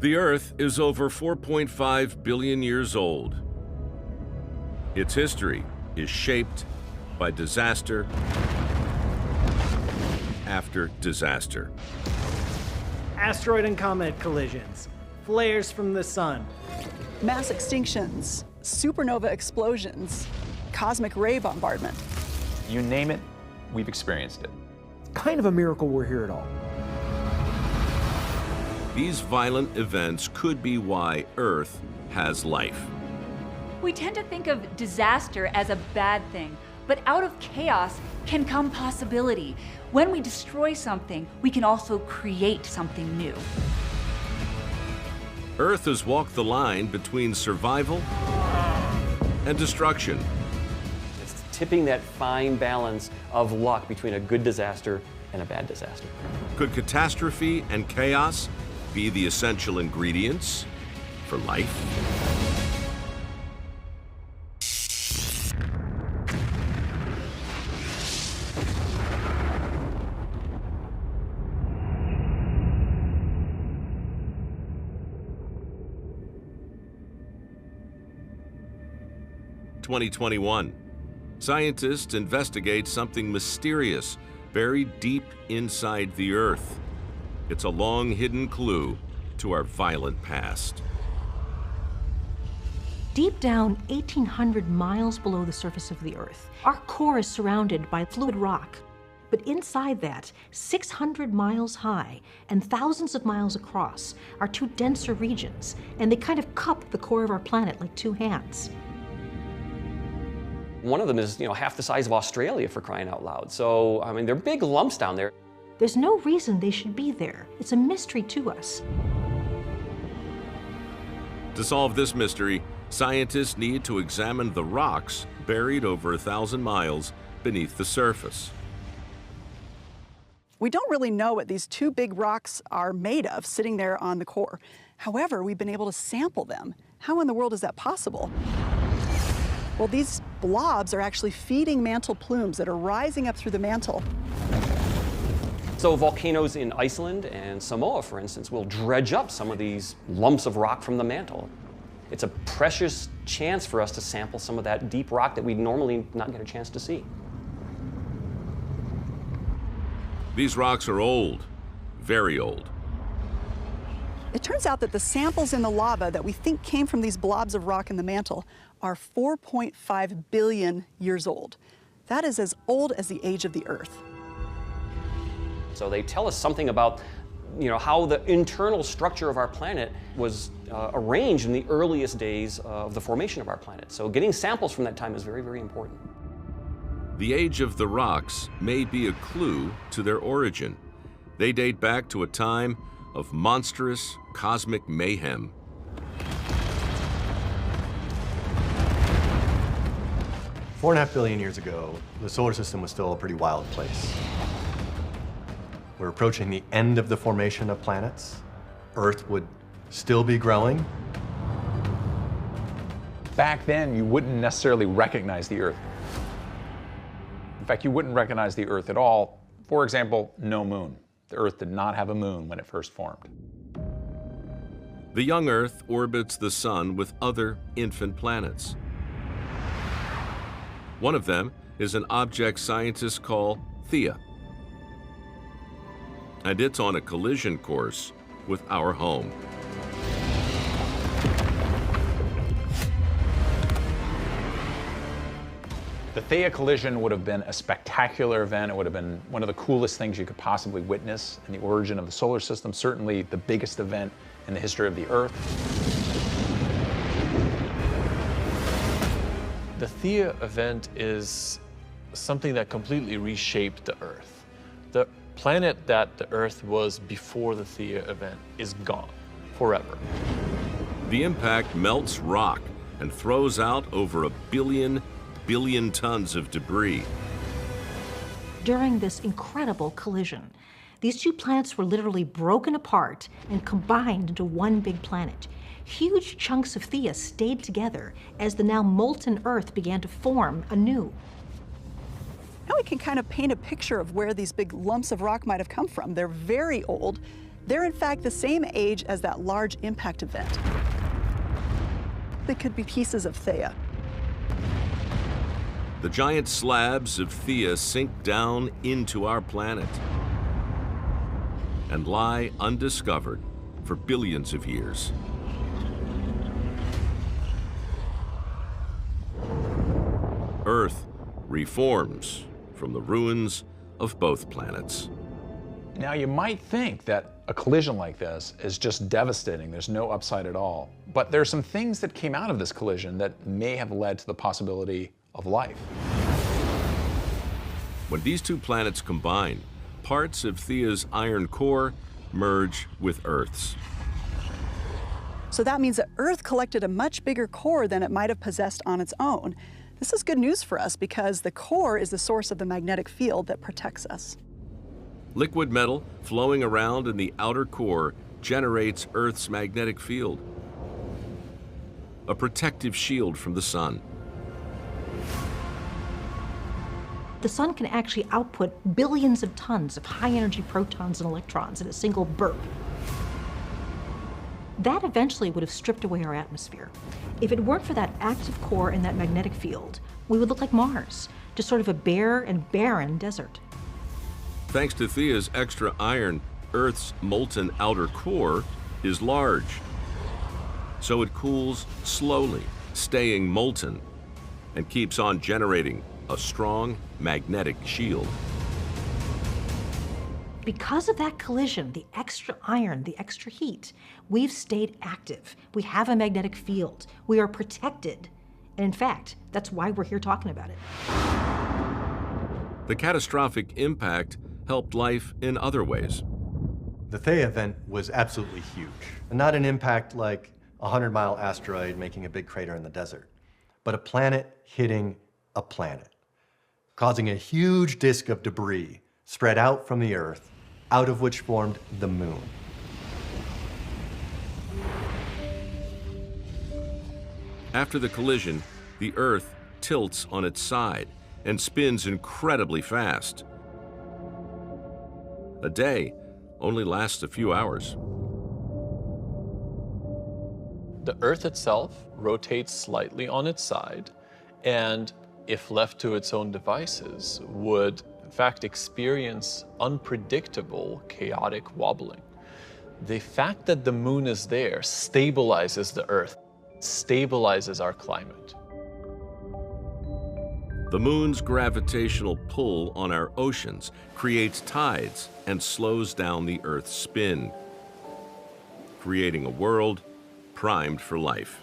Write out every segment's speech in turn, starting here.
The Earth is over 4.5 billion years old. Its history is shaped by disaster after disaster. Asteroid and comet collisions, flares from the sun, mass extinctions, supernova explosions, cosmic ray bombardment. You name it, we've experienced it. Kind of a miracle we're here at all. These violent events could be why Earth has life. We tend to think of disaster as a bad thing, but out of chaos can come possibility. When we destroy something, we can also create something new. Earth has walked the line between survival and destruction. It's tipping that fine balance of luck between a good disaster and a bad disaster. Could catastrophe and chaos be the essential ingredients for life? (2021). Scientists investigate something mysterious buried deep inside the Earth. It's a long-hidden clue to our violent past. Deep down 1,800 miles below the surface of the Earth, our core is surrounded by fluid rock. But inside that, 600 miles high and thousands of miles across, are two denser regions, and they kind of cup the core of our planet like two hands. One of them is, half the size of Australia, for crying out loud. So, I mean, they're big lumps down there. There's no reason they should be there. It's a mystery to us. To solve this mystery, scientists need to examine the rocks buried over 1,000 miles beneath the surface. We don't really know what these two big rocks are made of sitting there on the core. However, we've been able to sample them. How in the world is that possible? Well, these blobs are actually feeding mantle plumes that are rising up through the mantle. So volcanoes in Iceland and Samoa, for instance, will dredge up some of these lumps of rock from the mantle. It's a precious chance for us to sample some of that deep rock that we'd normally not get a chance to see. These rocks are old, very old. It turns out that the samples in the lava that we think came from these blobs of rock in the mantle are 4.5 billion years old. That is as old as the age of the Earth. So they tell us something about how the internal structure of our planet was arranged in the earliest days of the formation of our planet. So getting samples from that time is very, very important. The age of the rocks may be a clue to their origin. They date back to a time of monstrous cosmic mayhem. Four and a half billion years ago, the solar system was still a pretty wild place. We're approaching the end of the formation of planets. Earth would still be growing. Back then, you wouldn't necessarily recognize the Earth. In fact, you wouldn't recognize the Earth at all. For example, no moon. The Earth did not have a moon when it first formed. The young Earth orbits the Sun with other infant planets. One of them is an object scientists call Theia. And it's on a collision course with our home. The Theia collision would have been a spectacular event. It would have been one of the coolest things you could possibly witness in the origin of the solar system, certainly the biggest event in the history of the Earth. The Theia event is something that completely reshaped the Earth. The planet that the Earth was before the Theia event is gone forever. The impact melts rock and throws out over a billion tons of debris. During this incredible collision, these two planets were literally broken apart and combined into one big planet. Huge chunks of Theia stayed together as the now molten Earth began to form anew. Now we can kind of paint a picture of where these big lumps of rock might have come from. They're very old. They're in fact the same age as that large impact event. They could be pieces of Theia. The giant slabs of Theia sink down into our planet and lie undiscovered for billions of years. Earth reforms from the ruins of both planets. Now, you might think that a collision like this is just devastating. There's no upside at all. But there are some things that came out of this collision that may have led to the possibility of life. When these two planets combine, parts of Theia's iron core merge with Earth's. So that means that Earth collected a much bigger core than it might have possessed on its own. This is good news for us because the core is the source of the magnetic field that protects us. Liquid metal flowing around in the outer core generates Earth's magnetic field, a protective shield from the sun. The sun can actually output billions of tons of high-energy protons and electrons in a single burp. That eventually would have stripped away our atmosphere. If it weren't for that active core and that magnetic field, we would look like Mars, just sort of a bare and barren desert. Thanks to Theia's extra iron, Earth's molten outer core is large. So it cools slowly, staying molten, and keeps on generating a strong magnetic shield. Because of that collision, the extra iron, the extra heat, we've stayed active. We have a magnetic field. We are protected. And in fact, that's why we're here talking about it. The catastrophic impact helped life in other ways. The Theia event was absolutely huge. Not an impact like a 100-mile asteroid making a big crater in the desert, but a planet hitting a planet, causing a huge disk of debris spread out from the Earth, out of which formed the moon. After the collision, the Earth tilts on its side and spins incredibly fast. A day only lasts a few hours. The Earth itself rotates slightly on its side, and if left to its own devices, would in fact experience unpredictable, chaotic wobbling. The fact that the moon is there stabilizes the Earth, stabilizes our climate. The moon's gravitational pull on our oceans creates tides and slows down the Earth's spin, creating a world primed for life.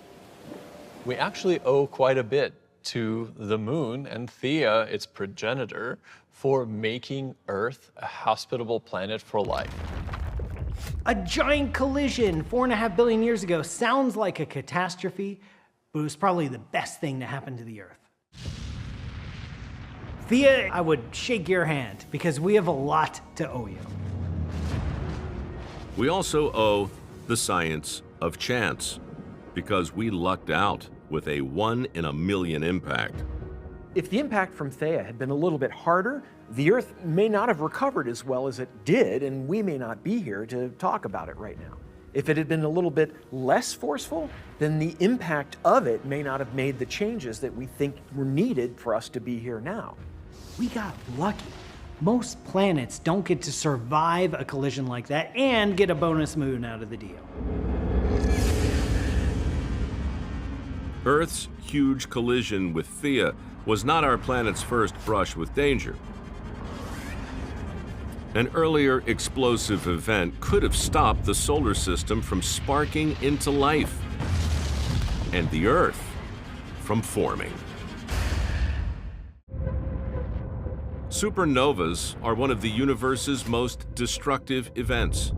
We actually owe quite a bit to the moon and Theia, its progenitor, for making Earth a hospitable planet for life. A giant collision 4.5 billion years ago sounds like a catastrophe, but it was probably the best thing to happen to the Earth. Theia, I would shake your hand because we have a lot to owe you. We also owe the science of chance because we lucked out with a 1 in a million impact. If the impact from Theia had been a little bit harder, the Earth may not have recovered as well as it did, and we may not be here to talk about it right now. If it had been a little bit less forceful, then the impact of it may not have made the changes that we think were needed for us to be here now. We got lucky. Most planets don't get to survive a collision like that and get a bonus moon out of the deal. Earth's huge collision with Theia was not our planet's first brush with danger. An earlier explosive event could have stopped the solar system from sparking into life and the Earth from forming. Supernovas are one of the universe's most destructive events,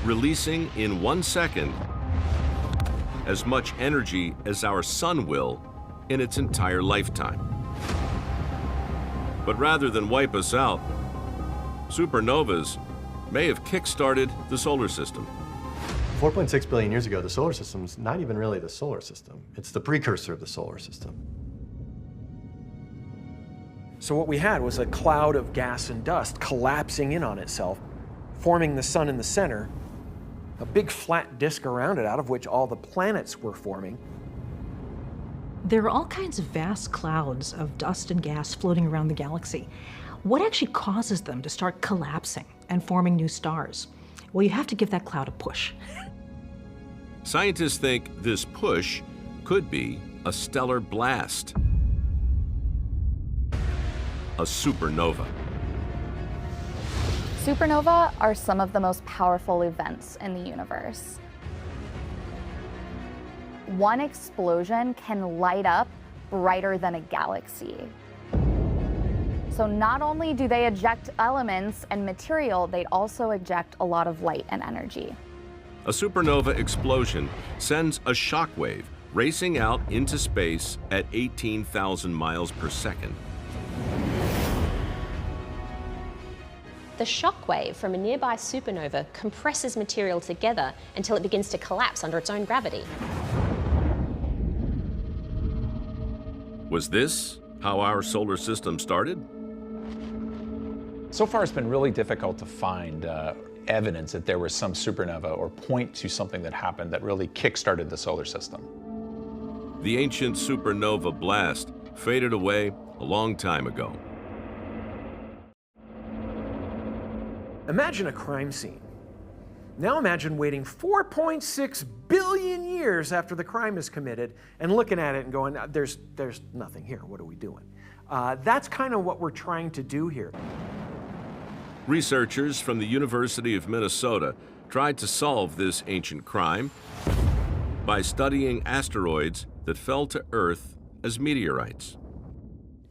releasing in 1 second as much energy as our sun will in its entire lifetime. But rather than wipe us out, supernovas may have kick-started the solar system. 4.6 billion years ago, the solar system's not even really the solar system. It's the precursor of the solar system. So what we had was a cloud of gas and dust collapsing in on itself. forming the sun in the center, a big flat disk around it out of which all the planets were forming. There are all kinds of vast clouds of dust and gas floating around the galaxy. What actually causes them to start collapsing and forming new stars? Well, you have to give that cloud a push. Scientists think this push could be a stellar blast, a supernova. Supernova are some of the most powerful events in the universe. One explosion can light up brighter than a galaxy. So not only do they eject elements and material, they also eject a lot of light and energy. A supernova explosion sends a shockwave racing out into space at 18,000 miles per second. The shock wave from a nearby supernova compresses material together until it begins to collapse under its own gravity. Was this how our solar system started? So far, it's been really difficult to find evidence that there was some supernova or point to something that happened that really kick-started the solar system. The ancient supernova blast faded away a long time ago. Imagine a crime scene. Now imagine waiting 4.6 billion years after the crime is committed and looking at it and going, there's nothing here, what are we doing? That's kind of what we're trying to do here. Researchers from the University of Minnesota tried to solve this ancient crime by studying asteroids that fell to Earth as meteorites.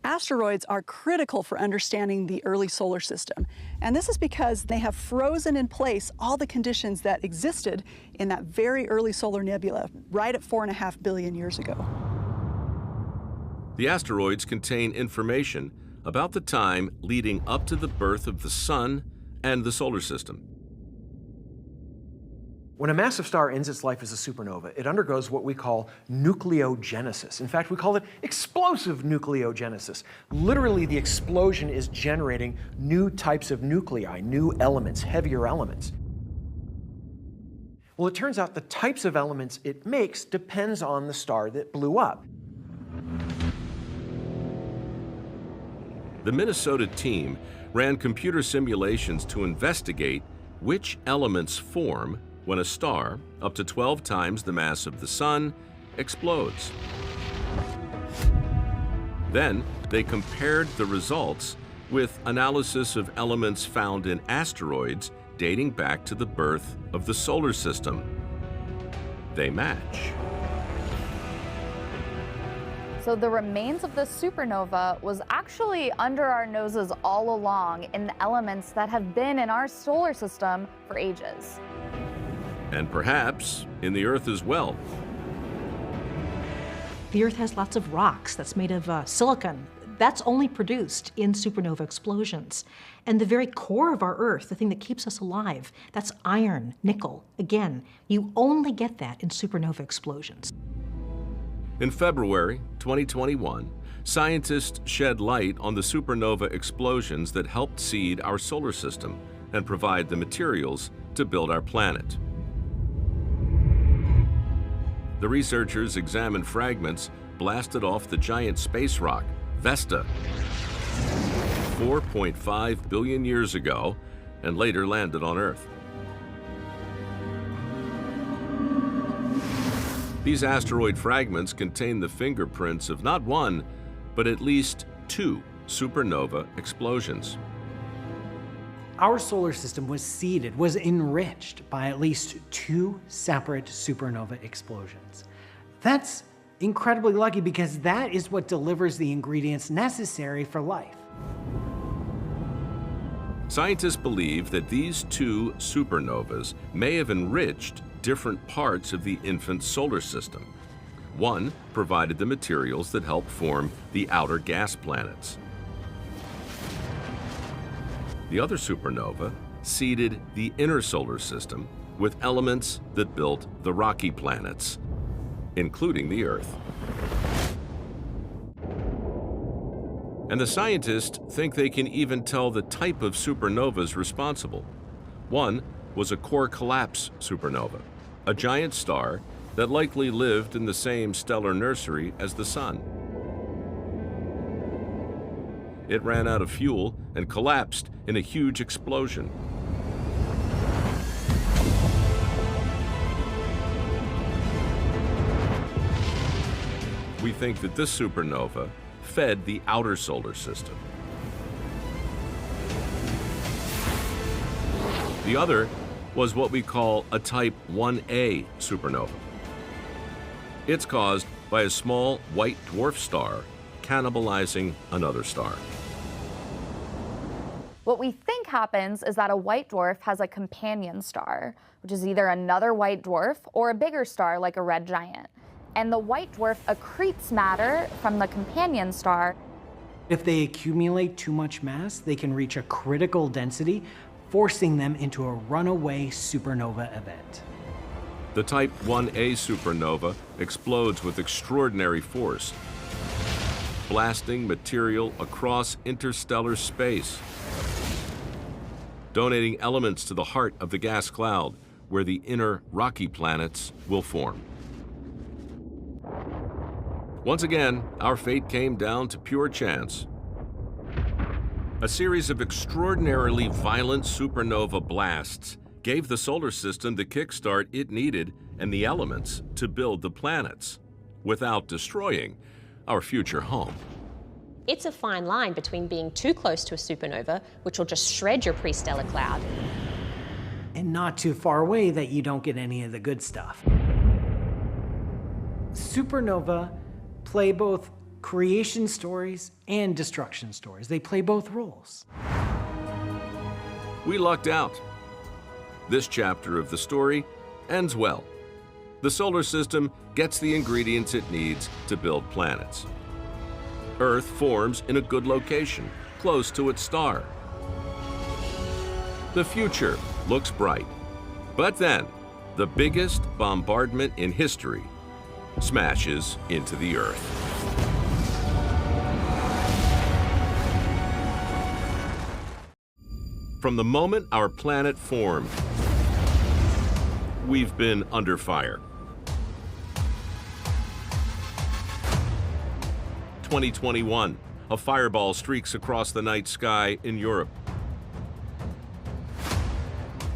Asteroids are critical for understanding the early solar system, and this is because they have frozen in place all the conditions that existed in that very early solar nebula, right at 4.5 billion years ago. The asteroids contain information about the time leading up to the birth of the Sun and the solar system. When a massive star ends its life as a supernova, it undergoes what we call nucleogenesis. In fact, we call it explosive nucleogenesis. Literally, the explosion is generating new types of nuclei, new elements, heavier elements. Well, it turns out the types of elements it makes depends on the star that blew up. The Minnesota team ran computer simulations to investigate which elements form when a star, up to 12 times the mass of the Sun, explodes. Then they compared the results with analysis of elements found in asteroids dating back to the birth of the solar system. They match. So the remains of the supernova was actually under our noses all along in the elements that have been in our solar system for ages. And perhaps in the Earth as well. The Earth has lots of rocks that's made of silicon. That's only produced in supernova explosions. And the very core of our Earth, the thing that keeps us alive, that's iron, nickel. Again, you only get that in supernova explosions. In February 2021, scientists shed light on the supernova explosions that helped seed our solar system and provide the materials to build our planet. The researchers examined fragments blasted off the giant space rock, Vesta, 4.5 billion years ago, and later landed on Earth. These asteroid fragments contain the fingerprints of not one, but at least 2 supernova explosions. Our solar system was seeded, was enriched by at least 2 separate supernova explosions. That's incredibly lucky because that is what delivers the ingredients necessary for life. Scientists believe that these 2 supernovas may have enriched different parts of the infant solar system. One provided the materials that help form the outer gas planets. The other supernova seeded the inner solar system with elements that built the rocky planets, including the Earth. And the scientists think they can even tell the type of supernovas responsible. One was a core collapse supernova, a giant star that likely lived in the same stellar nursery as the Sun. It ran out of fuel and collapsed in a huge explosion. We think that this supernova fed the outer solar system. The other was what we call a Type 1a supernova. It's caused by a small white dwarf star cannibalizing another star. What we think happens is that a white dwarf has a companion star, which is either another white dwarf or a bigger star like a red giant. And the white dwarf accretes matter from the companion star. If they accumulate too much mass, they can reach a critical density, forcing them into a runaway supernova event. The Type 1a supernova explodes with extraordinary force, blasting material across interstellar space, donating elements to the heart of the gas cloud, where the inner rocky planets will form. Once again, our fate came down to pure chance. A series of extraordinarily violent supernova blasts gave the solar system the kickstart it needed and the elements to build the planets, without destroying our future home. It's a fine line between being too close to a supernova, which will just shred your pre-stellar cloud, and not too far away that you don't get any of the good stuff. Supernova play both creation stories and destruction stories. They play both roles. We lucked out. This chapter of the story ends well. The solar system gets the ingredients it needs to build planets. Earth forms in a good location, close to its star. The future looks bright. But then, the biggest bombardment in history smashes into the Earth. From the moment our planet formed, we've been under fire. 2021, a fireball streaks across the night sky in Europe.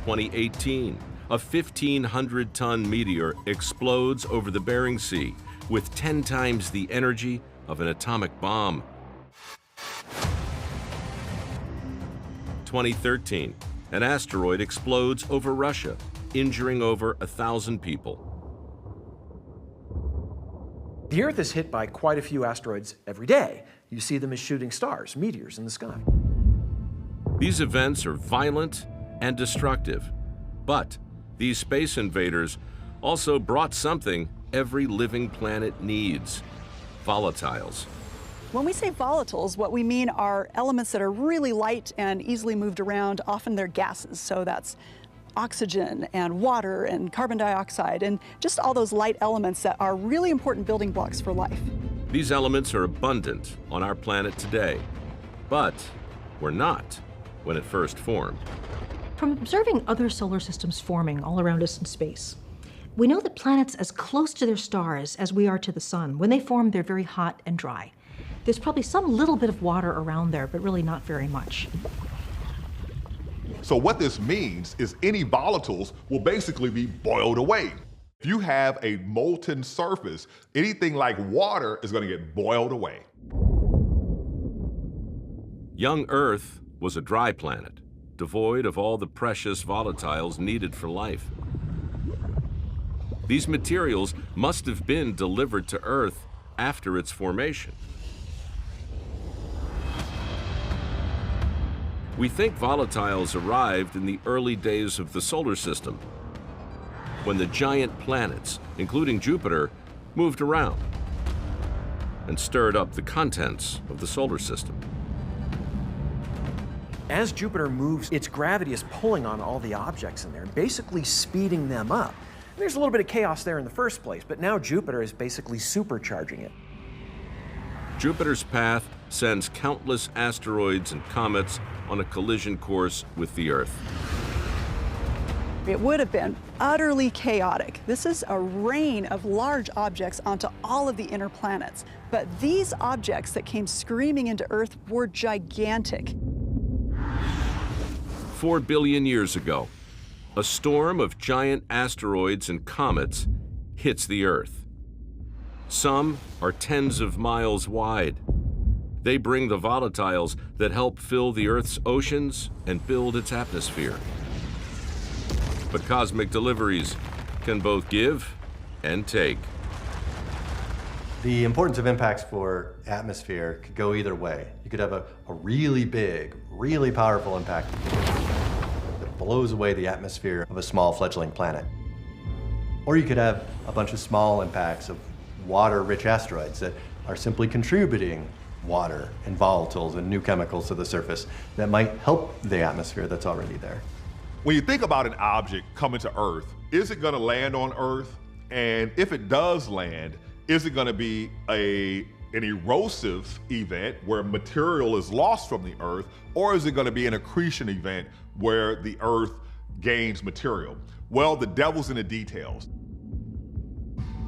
2018, a 1,500-ton meteor explodes over the Bering Sea with 10 times the energy of an atomic bomb. 2013, an asteroid explodes over Russia, injuring over 1,000 people. The Earth is hit by quite a few asteroids every day. You see them as shooting stars, meteors in the sky. These events are violent and destructive, but these space invaders also brought something every living planet needs: volatiles. When we say volatiles, what we mean are elements that are really light and easily moved around. Often they're gases, so that's oxygen and water and carbon dioxide and just all those light elements that are really important building blocks for life. These elements are abundant on our planet today, but were not when it first formed. From observing other solar systems forming all around us in space, we know that planets as close to their stars as we are to the sun, when they form, they're very hot and dry. There's probably some little bit of water around there, but really not very much. So what this means is any volatiles will basically be boiled away. If you have a molten surface, anything like water is going to get boiled away. Young Earth was a dry planet, devoid of all the precious volatiles needed for life. These materials must have been delivered to Earth after its formation. We think volatiles arrived in the early days of the solar system, when the giant planets, including Jupiter, moved around and stirred up the contents of the solar system. As Jupiter moves, its gravity is pulling on all the objects in there, basically speeding them up. And there's a little bit of chaos there in the first place, but now Jupiter is basically supercharging it. Jupiter's path sends countless asteroids and comets on a collision course with the Earth. It would have been utterly chaotic. This is a rain of large objects onto all of the inner planets. But these objects that came screaming into Earth were gigantic. 4 billion years ago, a storm of giant asteroids and comets hits the Earth. Some are tens of miles wide. They bring the volatiles that help fill the Earth's oceans and build its atmosphere. But cosmic deliveries can both give and take. The importance of impacts for atmosphere could go either way. You could have a really big, really powerful impact that blows away the atmosphere of a small fledgling planet. Or you could have a bunch of small impacts of water-rich asteroids that are simply contributing water and volatiles and new chemicals to the surface that might help the atmosphere that's already there. When you think about an object coming to Earth, is it going to land on Earth? And if it does land, is it going to be an erosive event where material is lost from the Earth, or is it going to be an accretion event where the Earth gains material? Well, the devil's in the details.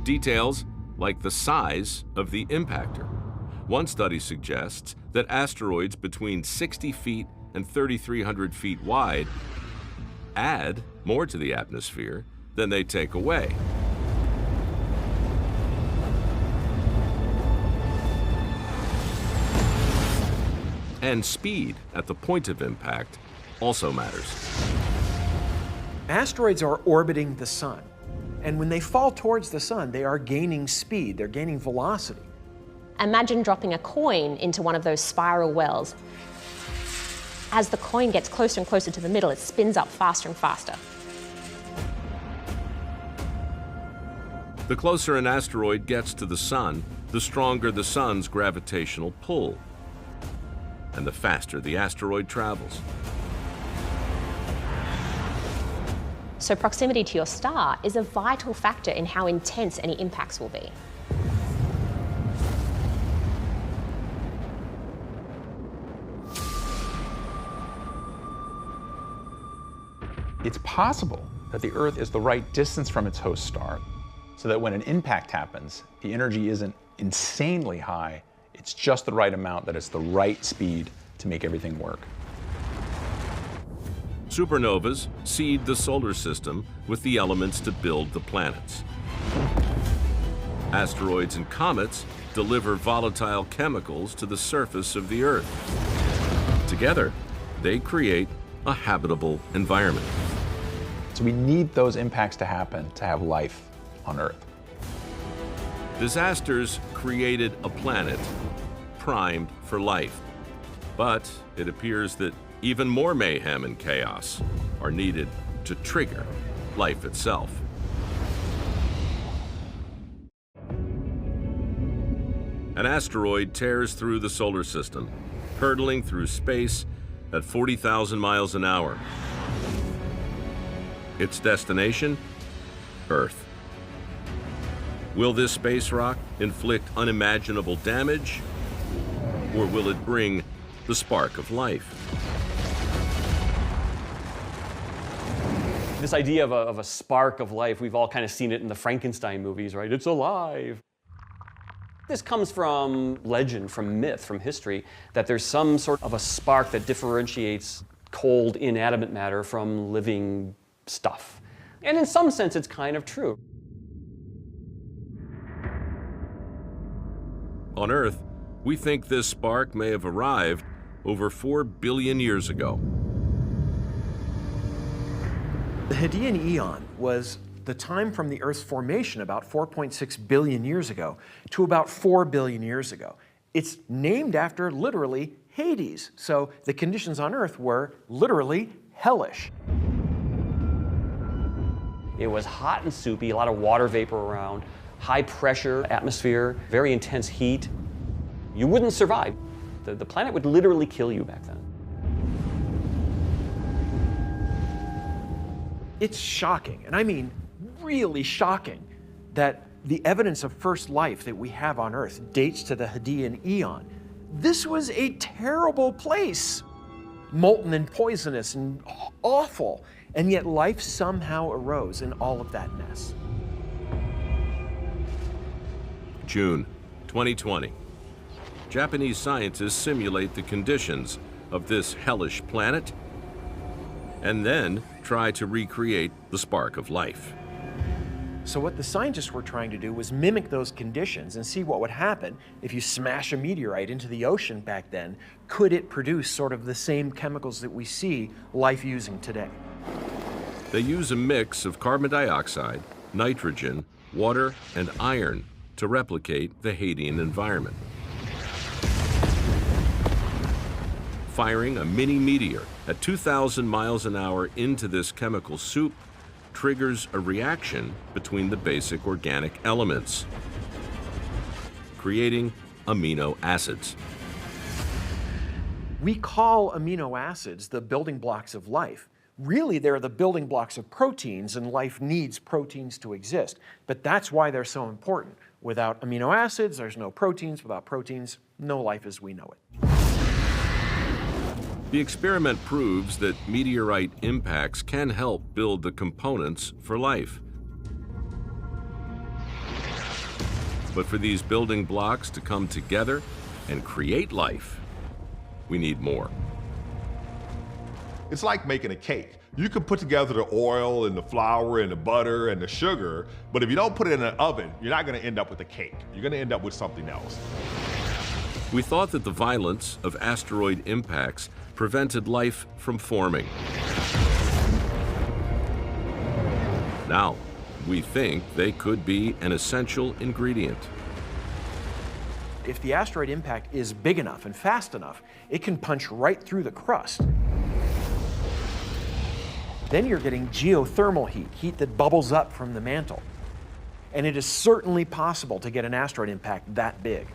Details like the size of the impactor. One study suggests that asteroids between 60 feet and 3,300 feet wide add more to the atmosphere than they take away. And speed at the point of impact also matters. Asteroids are orbiting the sun, and when they fall towards the sun, they are gaining speed, they're gaining velocity. Imagine dropping a coin into one of those spiral wells. As the coin gets closer and closer to the middle, it spins up faster and faster. The closer an asteroid gets to the sun, the stronger the sun's gravitational pull, and the faster the asteroid travels. So proximity to your star is a vital factor in how intense any impacts will be. It's possible that the Earth is the right distance from its host star, so that when an impact happens, the energy isn't insanely high, it's just the right amount that it's the right speed to make everything work. Supernovas seed the solar system with the elements to build the planets. Asteroids and comets deliver volatile chemicals to the surface of the Earth. Together, they create a habitable environment. So we need those impacts to happen to have life on Earth. Disasters created a planet primed for life. But it appears that even more mayhem and chaos are needed to trigger life itself. An asteroid tears through the solar system, hurtling through space at 40,000 miles an hour. Its destination? Earth. Will this space rock inflict unimaginable damage, or will it bring the spark of life? This idea of a spark of life, we've all kind of seen it in the Frankenstein movies, right? It's alive. This comes from legend, from myth, from history, that there's some sort of a spark that differentiates cold, inanimate matter from living stuff. And in some sense, it's kind of true. On Earth, we think this spark may have arrived over 4 billion years ago. The Hadean Eon was the time from the Earth's formation about 4.6 billion years ago to about 4 billion years ago. It's named after literally Hades, so the conditions on Earth were literally hellish. It was hot and soupy, a lot of water vapor around, high pressure atmosphere, very intense heat. You wouldn't survive. The planet would literally kill you back then. It's shocking, and I mean really shocking, that the evidence of first life that we have on Earth dates to the Hadean Eon. This was a terrible place, molten and poisonous and awful. And yet life somehow arose in all of that mess. June 2020. Japanese scientists simulate the conditions of this hellish planet and then try to recreate the spark of life. So what the scientists were trying to do was mimic those conditions and see what would happen if you smash a meteorite into the ocean back then. Could it produce sort of the same chemicals that we see life using today? They use a mix of carbon dioxide, nitrogen, water, and iron to replicate the Hadean environment. Firing a mini meteor at 2,000 miles an hour into this chemical soup triggers a reaction between the basic organic elements, creating amino acids. We call amino acids the building blocks of life. Really, they're the building blocks of proteins, and life needs proteins to exist. But that's why they're so important. Without amino acids, there's no proteins. Without proteins, no life as we know it. The experiment proves that meteorite impacts can help build the components for life. But for these building blocks to come together and create life, we need more. It's like making a cake. You can put together the oil and the flour and the butter and the sugar, but if you don't put it in an oven, you're not going to end up with a cake. You're going to end up with something else. We thought that the violence of asteroid impacts prevented life from forming. Now, we think they could be an essential ingredient. If the asteroid impact is big enough and fast enough, it can punch right through the crust. Then you're getting geothermal heat that bubbles up from the mantle. And it is certainly possible to get an asteroid impact that big.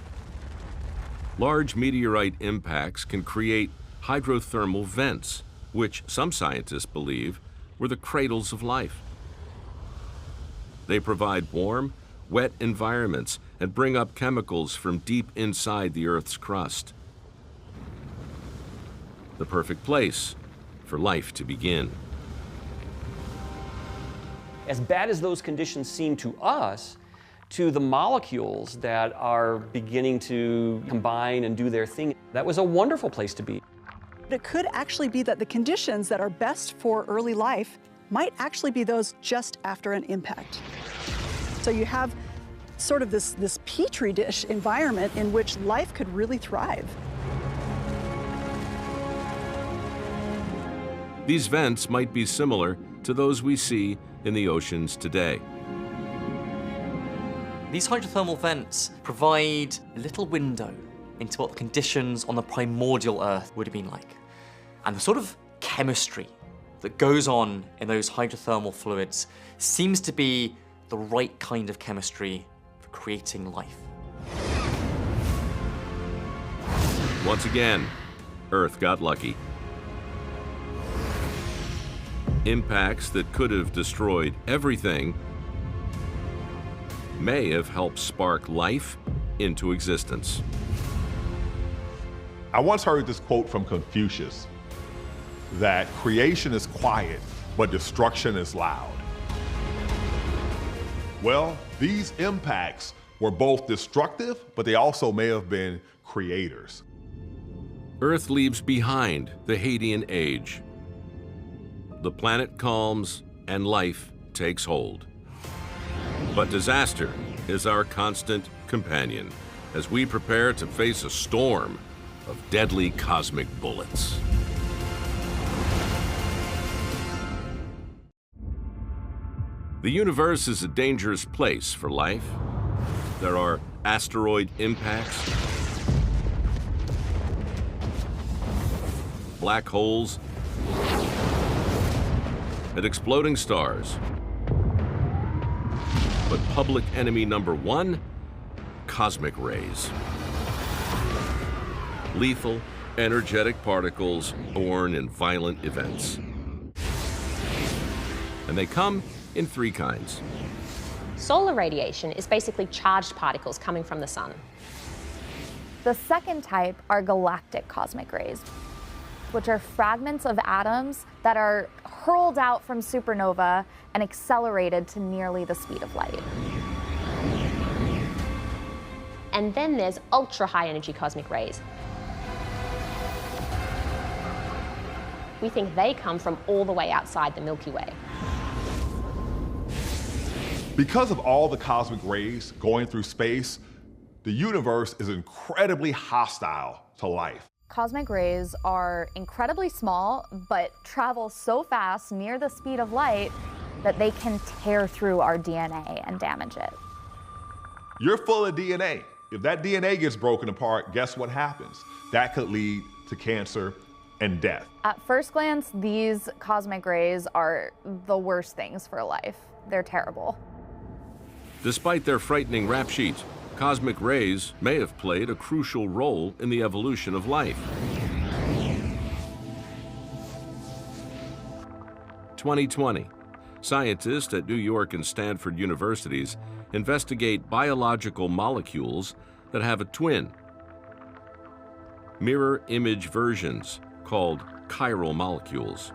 Large meteorite impacts can create hydrothermal vents, which some scientists believe were the cradles of life. They provide warm, wet environments and bring up chemicals from deep inside the Earth's crust. The perfect place for life to begin. As bad as those conditions seem to us, to the molecules that are beginning to combine and do their thing, that was a wonderful place to be. It could actually be that the conditions that are best for early life might actually be those just after an impact. So you have sort of this petri dish environment in which life could really thrive. These vents might be similar to those we see in the oceans today. These hydrothermal vents provide a little window into what the conditions on the primordial Earth would have been like. And the sort of chemistry that goes on in those hydrothermal fluids seems to be the right kind of chemistry for creating life. Once again, Earth got lucky. Impacts that could have destroyed everything may have helped spark life into existence. I once heard this quote from Confucius, that creation is quiet, but destruction is loud. Well, these impacts were both destructive, but they also may have been creators. Earth leaves behind the Hadean age. The planet calms and life takes hold. But disaster is our constant companion as we prepare to face a storm of deadly cosmic bullets. The universe is a dangerous place for life. There are asteroid impacts, black holes, and exploding stars. But public enemy number one, cosmic rays. Lethal, energetic particles born in violent events. And they come in three kinds. Solar radiation is basically charged particles coming from the sun. The second type are galactic cosmic rays, which are fragments of atoms that are hurled out from supernova and accelerated to nearly the speed of light. And then there's ultra-high energy cosmic rays. We think they come from all the way outside the Milky Way. Because of all the cosmic rays going through space, the universe is incredibly hostile to life. Cosmic rays are incredibly small, but travel so fast near the speed of light that they can tear through our DNA and damage it. You're full of DNA. If that DNA gets broken apart, guess what happens? That could lead to cancer and death. At first glance, these cosmic rays are the worst things for life. They're terrible. Despite their frightening rap sheet, cosmic rays may have played a crucial role in the evolution of life. 2020, scientists at New York and Stanford universities investigate biological molecules that have a twin. Mirror image versions called chiral molecules.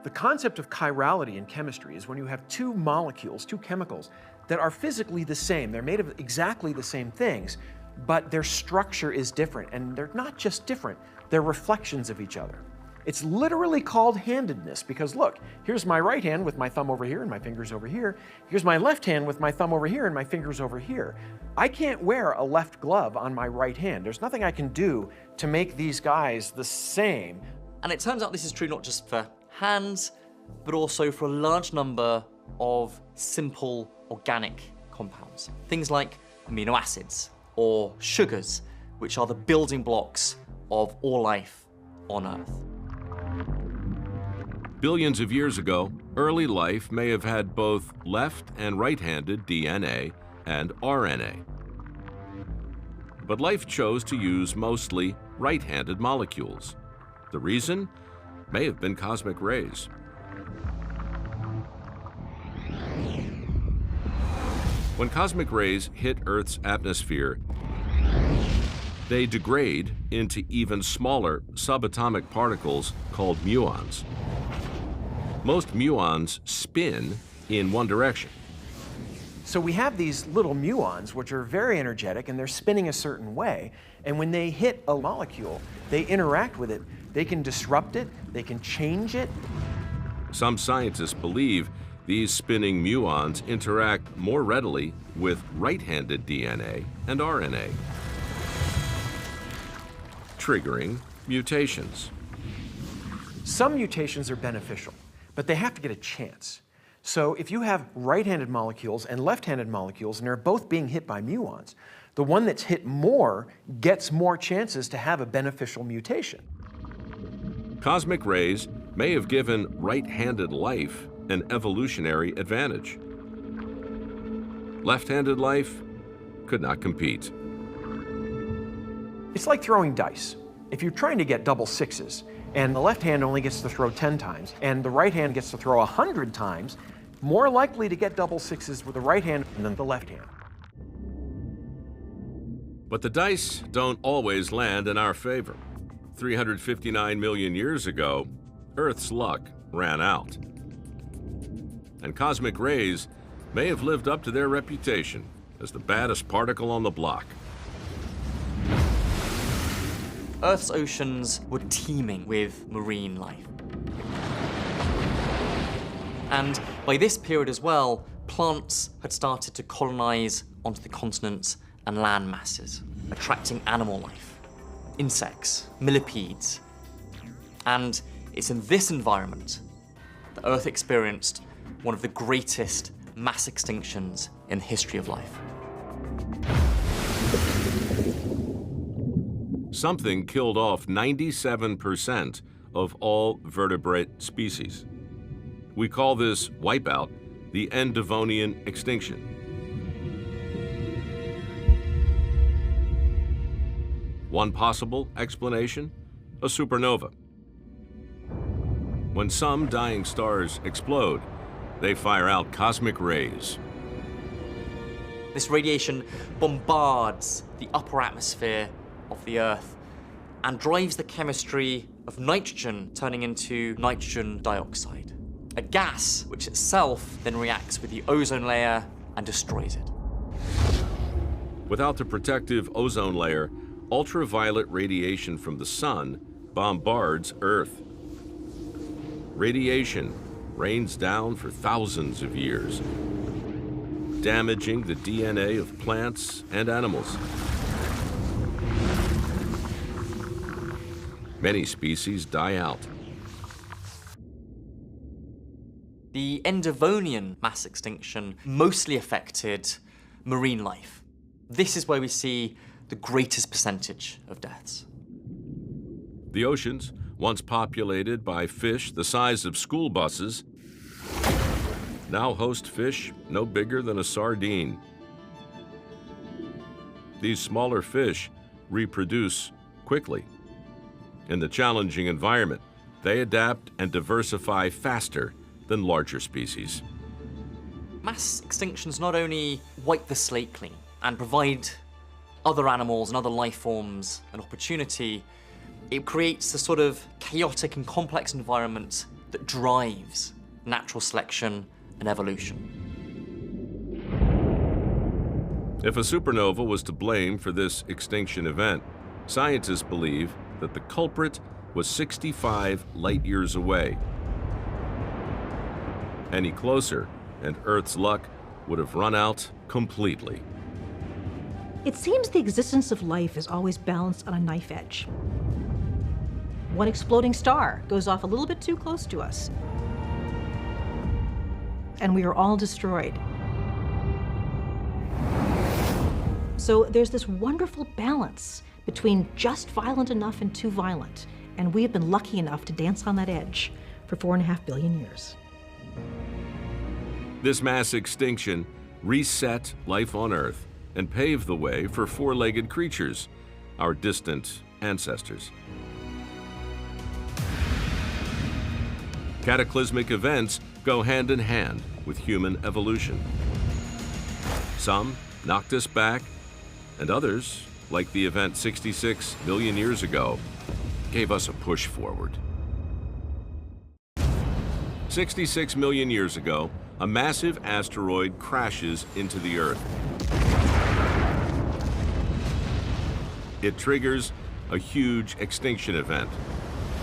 The concept of chirality in chemistry is when you have two molecules, two chemicals, that are physically the same. They're made of exactly the same things, but their structure is different. And they're not just different, they're reflections of each other. It's literally called handedness because look, here's my right hand with my thumb over here and my fingers over here. Here's my left hand with my thumb over here and my fingers over here. I can't wear a left glove on my right hand. There's nothing I can do to make these guys the same. And it turns out this is true not just for hands, but also for a large number of simple organic compounds. Things like amino acids or sugars, which are the building blocks of all life on Earth. Billions of years ago, early life may have had both left and right-handed DNA and RNA. But life chose to use mostly right-handed molecules. The reason may have been cosmic rays. When cosmic rays hit Earth's atmosphere, they degrade into even smaller subatomic particles called muons. Most muons spin in one direction. So we have these little muons, which are very energetic, and they're spinning a certain way. And when they hit a molecule, they interact with it. They can disrupt it, they can change it. Some scientists believe these spinning muons interact more readily with right-handed DNA and RNA, triggering mutations. Some mutations are beneficial, but they have to get a chance. So if you have right-handed molecules and left-handed molecules, and they're both being hit by muons, the one that's hit more gets more chances to have a beneficial mutation. Cosmic rays may have given right-handed life an evolutionary advantage. Left-handed life could not compete. It's like throwing dice. If you're trying to get double sixes, and the left hand only gets to throw 10 times, and the right hand gets to throw 100 times, more likely to get double sixes with the right hand than the left hand. But the dice don't always land in our favor. 359 million years ago, Earth's luck ran out. And cosmic rays may have lived up to their reputation as the baddest particle on the block. Earth's oceans were teeming with marine life. And by this period as well, plants had started to colonize onto the continents and land masses, attracting animal life, insects, millipedes. And it's in this environment that Earth experienced one of the greatest mass extinctions in the history of life. Something killed off 97% of all vertebrate species. We call this wipeout the Devonian extinction. One possible explanation, a supernova. When some dying stars explode, they fire out cosmic rays. This radiation bombards the upper atmosphere of the Earth and drives the chemistry of nitrogen turning into nitrogen dioxide, a gas which itself then reacts with the ozone layer and destroys it. Without the protective ozone layer, ultraviolet radiation from the sun bombards Earth. Radiation rains down for thousands of years, damaging the DNA of plants and animals. Many species die out. The Endevonian mass extinction mostly affected marine life. This is where we see the greatest percentage of deaths. The oceans, once populated by fish the size of school buses, now host fish no bigger than a sardine. These smaller fish reproduce quickly. In the challenging environment, they adapt and diversify faster than larger species. Mass extinctions not only wipe the slate clean and provide other animals and other life forms an opportunity, it creates a sort of chaotic and complex environment that drives natural selection and evolution. If a supernova was to blame for this extinction event, scientists believe that the culprit was 65 light years away. Any closer, and Earth's luck would have run out completely. It seems the existence of life is always balanced on a knife edge. One exploding star goes off a little bit too close to us, and we are all destroyed. So there's this wonderful balance between just violent enough and too violent, and we have been lucky enough to dance on that edge for 4.5 billion years. This mass extinction reset life on Earth and paved the way for four-legged creatures, our distant ancestors. Cataclysmic events go hand in hand with human evolution. Some knocked us back, and others, like the event 66 million years ago, gave us a push forward. 66 million years ago, a massive asteroid crashes into the Earth. It triggers a huge extinction event.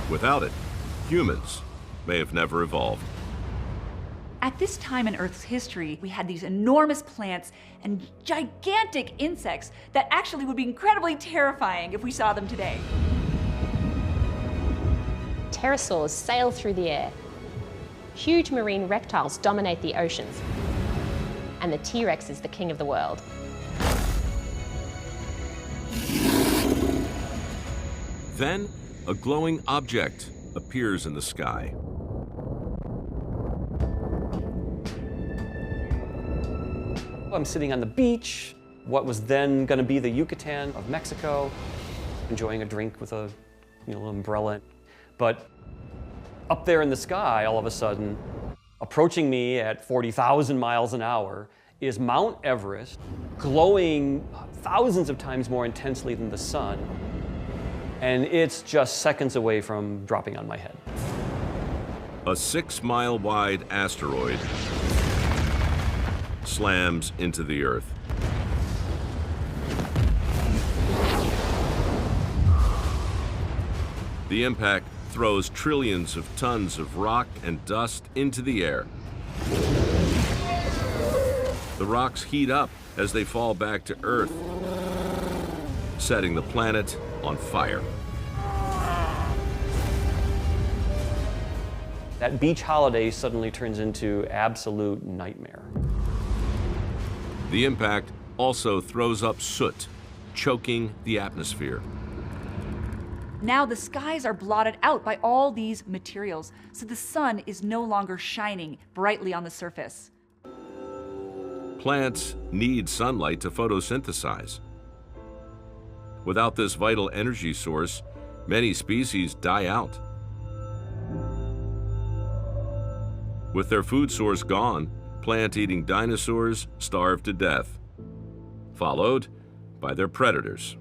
Without it, humans may have never evolved. At this time in Earth's history, we had these enormous plants and gigantic insects that actually would be incredibly terrifying if we saw them today. Pterosaurs sail through the air. Huge marine reptiles dominate the oceans. And the T-Rex is the king of the world. Then, a glowing object appears in the sky. I'm sitting on the beach, what was then going to be the Yucatan of Mexico, enjoying a drink with a little umbrella. But up there in the sky, all of a sudden, approaching me at 40,000 miles an hour, is Mount Everest, glowing thousands of times more intensely than the sun. And it's just seconds away from dropping on my head. A 6-mile-wide asteroid slams into the Earth. The impact throws trillions of tons of rock and dust into the air. The rocks heat up as they fall back to Earth, setting the planet on fire. That beach holiday suddenly turns into absolute nightmare. The impact also throws up soot, choking the atmosphere. Now the skies are blotted out by all these materials, so the sun is no longer shining brightly on the surface. Plants need sunlight to photosynthesize. Without this vital energy source, many species die out. With their food source gone, plant-eating dinosaurs starve to death, followed by their predators.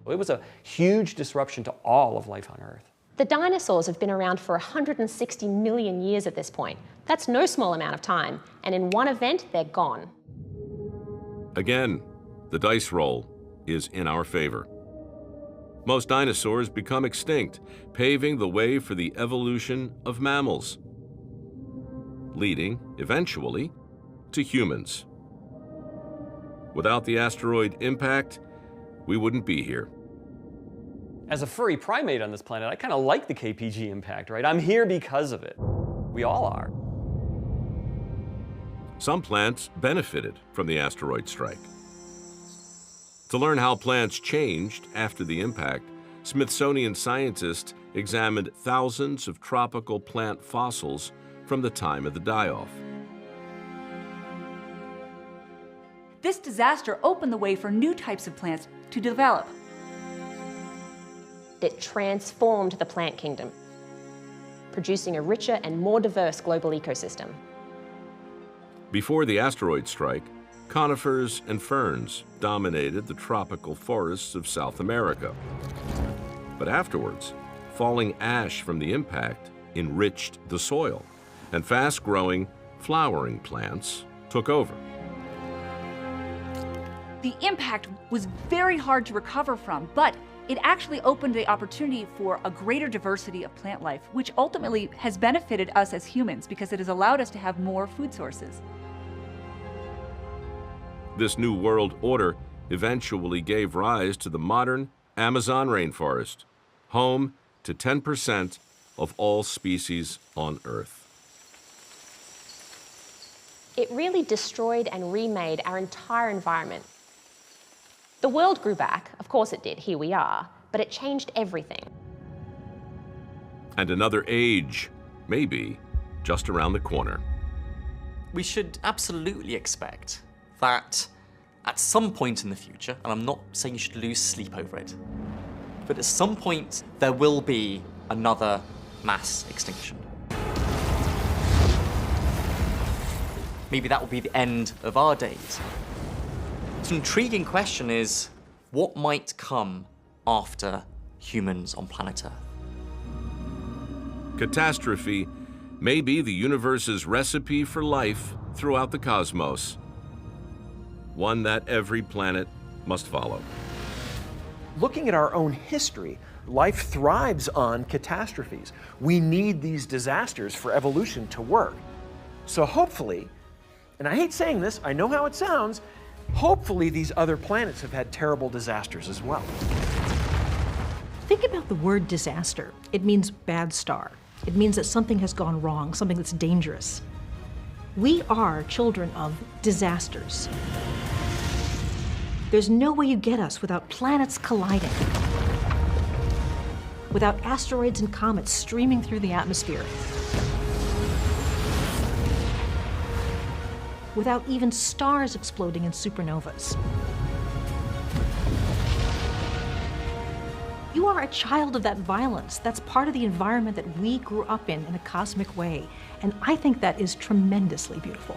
It was a huge disruption to all of life on Earth. The dinosaurs have been around for 160 million years at this point. That's no small amount of time, and in one event, they're gone. Again, the dice roll is in our favor. Most dinosaurs become extinct, paving the way for the evolution of mammals, leading, eventually, to humans. Without the asteroid impact, we wouldn't be here. As a furry primate on this planet, I kind of like the KPG impact, right? I'm here because of it. We all are. Some plants benefited from the asteroid strike. To learn how plants changed after the impact, Smithsonian scientists examined thousands of tropical plant fossils from the time of the die-off. This disaster opened the way for new types of plants to develop. It transformed the plant kingdom, producing a richer and more diverse global ecosystem. Before the asteroid strike, conifers and ferns dominated the tropical forests of South America. But afterwards, falling ash from the impact enriched the soil, and fast-growing, flowering plants took over. The impact was very hard to recover from, but it actually opened the opportunity for a greater diversity of plant life, which ultimately has benefited us as humans because it has allowed us to have more food sources. This new world order eventually gave rise to the modern Amazon rainforest, home to 10% of all species on Earth. It really destroyed and remade our entire environment. The world grew back, of course it did, here we are, but it changed everything. And another age, maybe, just around the corner. We should absolutely expect that at some point in the future, and I'm not saying you should lose sleep over it, but at some point there will be another mass extinction. Maybe that will be the end of our days. An intriguing question is, what might come after humans on planet Earth? Catastrophe may be the universe's recipe for life throughout the cosmos, one that every planet must follow. Looking at our own history, life thrives on catastrophes. We need these disasters for evolution to work. So hopefully, and I hate saying this, I know how it sounds, hopefully these other planets have had terrible disasters as well. Think about the word disaster. It means bad star. It means that something has gone wrong, something that's dangerous. We are children of disasters. There's no way you get us without planets colliding, without asteroids and comets streaming through the atmosphere, without even stars exploding in supernovas. You are a child of that violence. That's part of the environment that we grew up in a cosmic way. And I think that is tremendously beautiful.